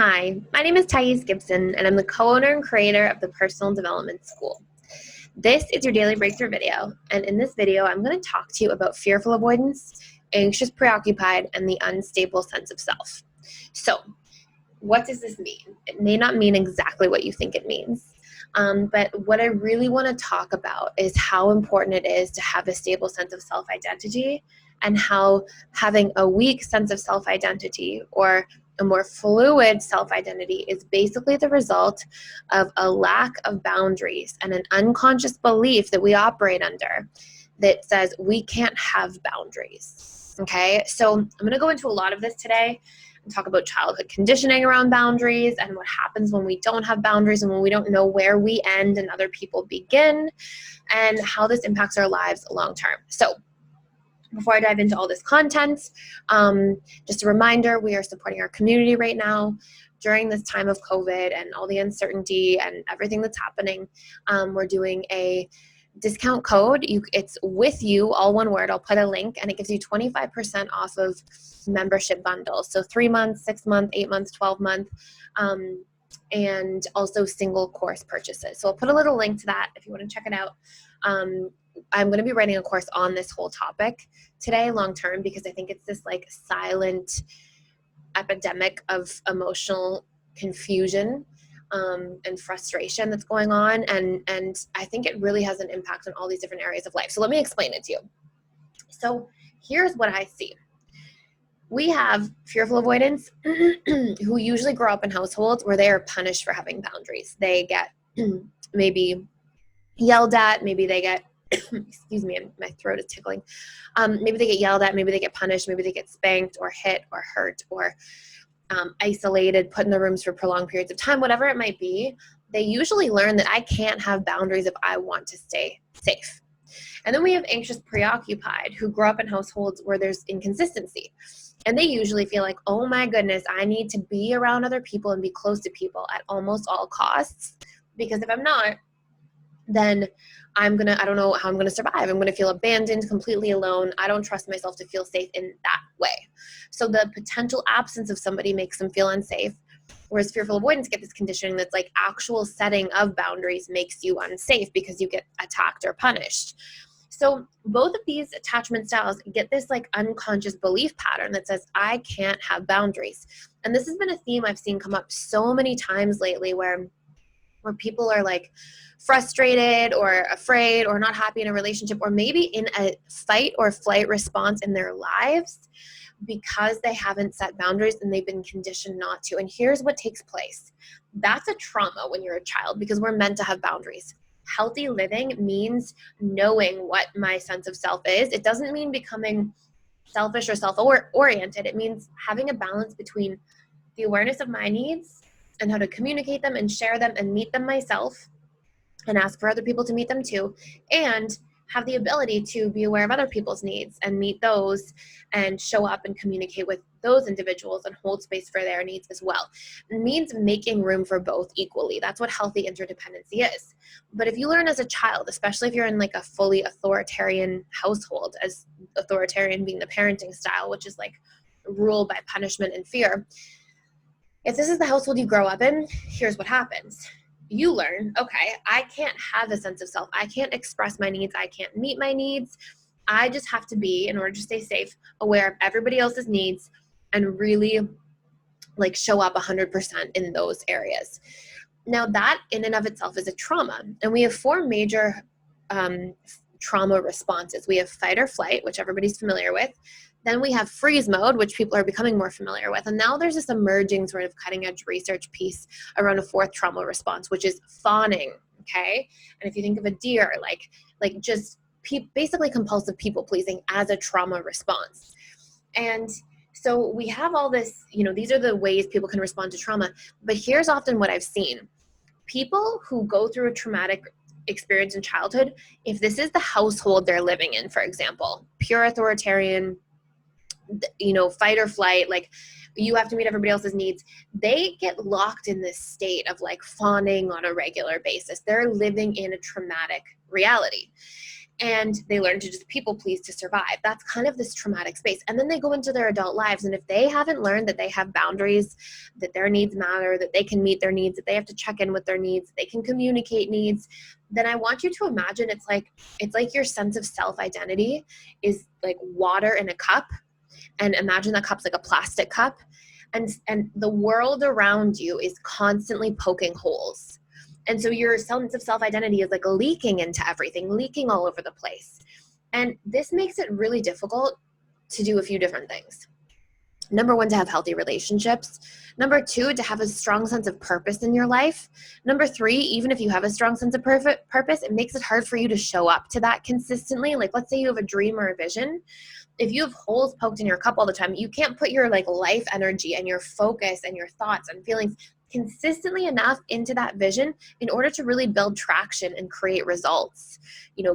Hi, my name is Gibson, and I'm the co-owner and creator of the Personal Development School. This is your daily breakthrough video, and in this video, I'm going to talk to you about fearful avoidance, anxious preoccupied, and the unstable sense of self. So, what does this mean? It may not mean exactly what you think it means, but what I really want to talk about is how important it is to have a stable sense of self-identity, and how having a weak sense of self-identity or a more fluid self-identity is basically the result of a lack of boundaries and an unconscious belief that we operate under that says we can't have boundaries. Okay, so I'm going to go into a lot of this today and talk about childhood conditioning around boundaries and what happens when we don't have boundaries and when we don't know where we end and other people begin, and how this impacts our lives long term. So before I dive into all this content, just a reminder, we are supporting our community right now during this time of COVID and all the uncertainty and everything that's happening. We're doing a discount code. It's with you, all one word. I'll put a link, and it gives you 25% off of membership bundles. So 3 months, 6 months, 8 months, 12 months, and also single course purchases. So I'll put a little link to that if you want to check it out. I'm going to be writing a course on this whole topic today long term, because I think it's this like silent epidemic of emotional confusion and frustration that's going on, and I think it really has an impact on all these different areas of life. So let me explain it to you. So here's what I see. We have fearful avoidants who usually grow up in households where they are punished for having boundaries. They get maybe yelled at, maybe they get excuse me, my throat is tickling. Maybe they get yelled at, maybe they get punished, maybe they get spanked or hit or hurt or isolated, put in the rooms for prolonged periods of time, whatever it might be. They usually learn that I can't have boundaries if I want to stay safe. And then we have anxious preoccupied who grow up in households where there's inconsistency. And they usually feel like, oh my goodness, I need to be around other people and be close to people at almost all costs, because if I'm not, then I don't know how I'm going to survive. I'm going to feel abandoned, completely alone. I don't trust myself to feel safe in that way. So the potential absence of somebody makes them feel unsafe, whereas fearful avoidants get this conditioning that's like actual setting of boundaries makes you unsafe because you get attacked or punished. So both of these attachment styles get this like unconscious belief pattern that says, I can't have boundaries. And this has been a theme I've seen come up so many times lately where people are like frustrated or afraid or not happy in a relationship, or maybe in a fight or flight response in their lives because they haven't set boundaries and they've been conditioned not to. And here's what takes place. That's a trauma when you're a child, because we're meant to have boundaries. Healthy living means knowing what my sense of self is. It doesn't mean becoming selfish or self-oriented. It means having a balance between the awareness of my needs and how to communicate them and share them and meet them myself and ask for other people to meet them too, and have the ability to be aware of other people's needs and meet those and show up and communicate with those individuals and hold space for their needs as well. It means making room for both equally. That's what healthy interdependency is. But if you learn as a child, especially if you're in like a fully authoritarian household, as authoritarian being the parenting style, which is like ruled by punishment and fear, if this is the household you grow up in, here's what happens. You learn, okay, I can't have a sense of self. I can't express my needs. I can't meet my needs. I just have to be, in order to stay safe, aware of everybody else's needs and really like show up 100% in those areas. Now that in and of itself is a trauma. And we have 4 major trauma responses. We have fight or flight, which everybody's familiar with. Then we have freeze mode, which people are becoming more familiar with. And now there's this emerging sort of cutting edge research piece around a 4th trauma response, which is fawning, okay? And if you think of a deer, like just basically compulsive people pleasing as a trauma response. And so we have all this, these are the ways people can respond to trauma. But here's often what I've seen. People who go through a traumatic experience in childhood, if this is the household they're living in, for example, pure authoritarian, fight or flight, like you have to meet everybody else's needs, they get locked in this state of like fawning on a regular basis. They're living in a traumatic reality. and they learn to just people please to survive. That's kind of this traumatic space. And then they go into their adult lives, and if they haven't learned that they have boundaries, that their needs matter, that they can meet their needs, that they have to check in with their needs, they can communicate needs, then I want you to imagine it's like your sense of self-identity is like water in a cup, and imagine that cup's like a plastic cup, and the world around you is constantly poking holes. And so your sense of self-identity is like leaking into everything, leaking all over the place. And this makes it really difficult to do a few different things. Number one, to have healthy relationships. Number two, to have a strong sense of purpose in your life. Number three, even if you have a strong sense of purpose, it makes it hard for you to show up to that consistently. Like, let's say you have a dream or a vision. If you have holes poked in your cup all the time, you can't put your like life energy and your focus and your thoughts and feelings consistently enough into that vision in order to really build traction and create results,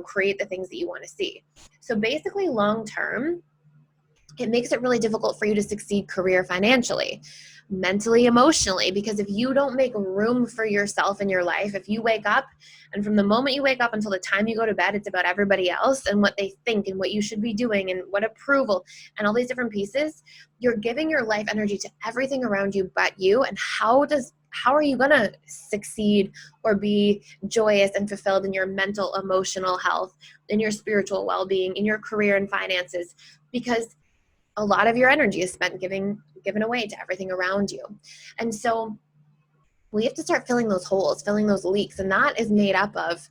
create the things that you want to see. So basically, long term, it makes it really difficult for you to succeed career, financially, mentally, emotionally, because if you don't make room for yourself in your life, if you wake up and from the moment you wake up until the time you go to bed, it's about everybody else and what they think and what you should be doing and what approval and all these different pieces, you're giving your life energy to everything around you but you. And how are you going to succeed or be joyous and fulfilled in your mental, emotional health, in your spiritual well-being, in your career and finances? Because a lot of your energy is spent given away to everything around you. And so we have to start filling those holes, filling those leaks. And that is made up of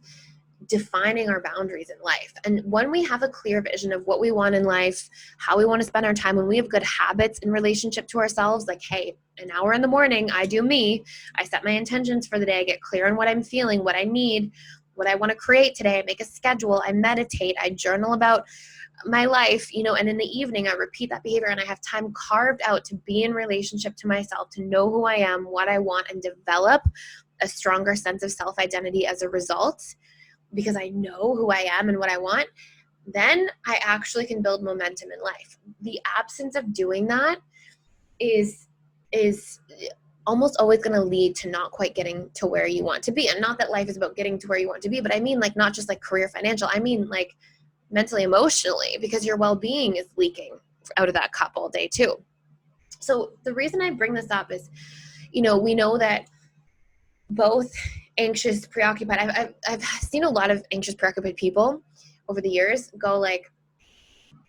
defining our boundaries in life. And when we have a clear vision of what we want in life, how we want to spend our time, when we have good habits in relationship to ourselves, like, hey, an hour in the morning, I do me, I set my intentions for the day, I get clear on what I'm feeling, what I need, what I want to create today, I make a schedule, I meditate, I journal about my life, and in the evening I repeat that behavior, and I have time carved out to be in relationship to myself, to know who I am, what I want, and develop a stronger sense of self-identity as a result, because I know who I am and what I want, then I actually can build momentum in life. The absence of doing that is almost always going to lead to not quite getting to where you want to be. And not that life is about getting to where you want to be, but I mean like not just like career, financial, I mean like mentally, emotionally, because your well-being is leaking out of that cup all day too. So the reason I bring this up is, we know that both anxious, preoccupied, I've seen a lot of anxious, preoccupied people over the years go like,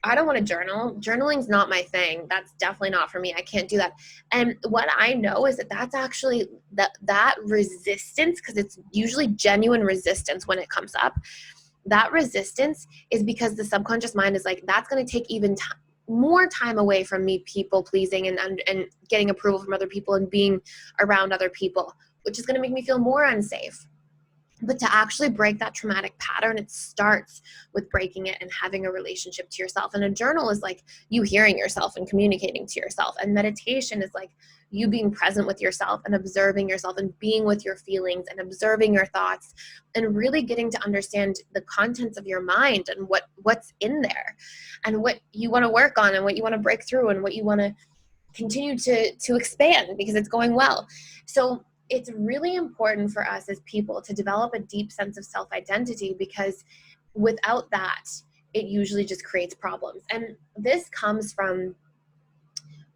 I don't want to journal. Journaling's not my thing. That's definitely not for me. I can't do that. And what I know is that that's actually that resistance, because it's usually genuine resistance when it comes up. That resistance is because the subconscious mind is like, that's going to take even more time away from me people pleasing and getting approval from other people and being around other people, which is going to make me feel more unsafe. But to actually break that traumatic pattern, it starts with breaking it and having a relationship to yourself. And a journal is like you hearing yourself and communicating to yourself. And meditation is like you being present with yourself and observing yourself and being with your feelings and observing your thoughts and really getting to understand the contents of your mind and what's in there and what you want to work on and what you want to break through and what you want to continue to expand because it's going well. So it's really important for us as people to develop a deep sense of self-identity, because without that, it usually just creates problems. And this comes from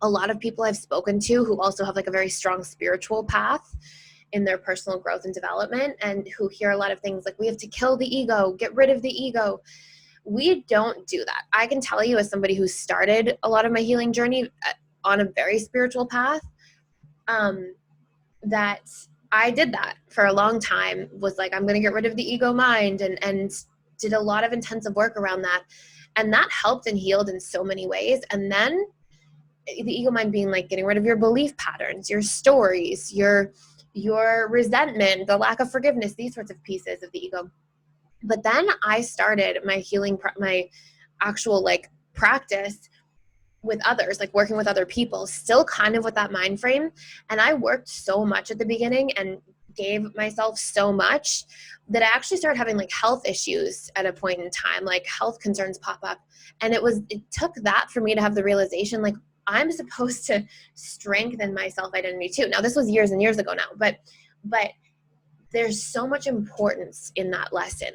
a lot of people I've spoken to who also have like a very strong spiritual path in their personal growth and development, and who hear a lot of things like, we have to kill the ego, get rid of the ego. We don't do that. I can tell you, as somebody who started a lot of my healing journey on a very spiritual path, that I did that for a long time, was like, I'm going to get rid of the ego mind, and did a lot of intensive work around that. And that helped and healed in so many ways. And then the ego mind being like getting rid of your belief patterns, your stories, your resentment, the lack of forgiveness, these sorts of pieces of the ego. But then I started my healing, my actual like practice with others, like working with other people, still kind of with that mind frame. And I worked so much at the beginning and gave myself so much that I actually started having like health issues at a point in time, like health concerns pop up. And it took that for me to have the realization, like, I'm supposed to strengthen my self-identity too. Now, this was years and years ago now, but there's so much importance in that lesson.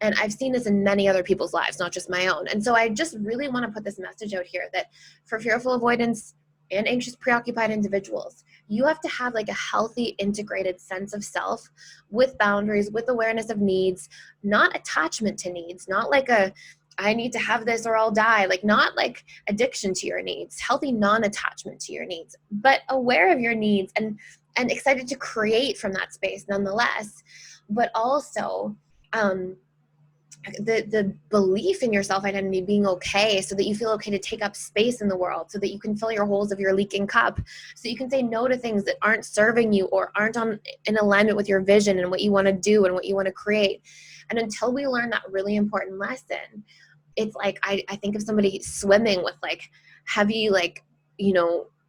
And I've seen this in many other people's lives, not just my own. And so I just really want to put this message out here that for fearful avoidance and anxious preoccupied individuals, you have to have like a healthy, integrated sense of self with boundaries, with awareness of needs, not attachment to needs, not like I need to have this or I'll die, like not like addiction to your needs, healthy non-attachment to your needs, but aware of your needs and excited to create from that space nonetheless, but also the belief in your self-identity being okay, so that you feel okay to take up space in the world, so that you can fill your holes of your leaking cup, so you can say no to things that aren't serving you or aren't in alignment with your vision and what you want to do and what you want to create. And until we learn that really important lesson, it's like I think of somebody swimming with like heavy, like,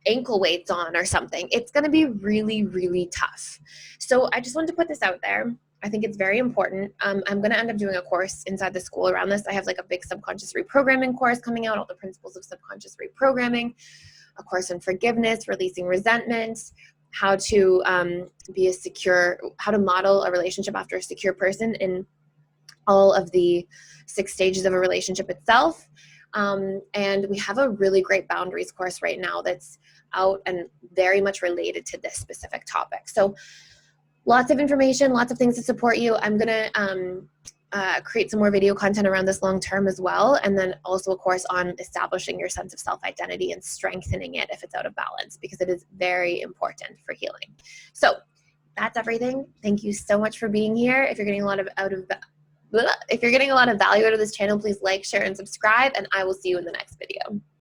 ankle weights on or something. It's going to be really, really tough. So I just wanted to put this out there. I think it's very important. I'm going to end up doing a course inside the school around this. I have like a big subconscious reprogramming course coming out, all the principles of subconscious reprogramming, a course on forgiveness, releasing resentment, how to how to model a relationship after a secure person in all of the 6 stages of a relationship itself. And we have a really great boundaries course right now that's out and very much related to this specific topic. So lots of information, lots of things to support you. I'm going to create some more video content around this long term as well. And then also a course on establishing your sense of self-identity and strengthening it if it's out of balance, because it is very important for healing. So that's everything. Thank you so much for being here. If you're getting a lot of value out of this channel, please like, share, and subscribe, and I will see you in the next video.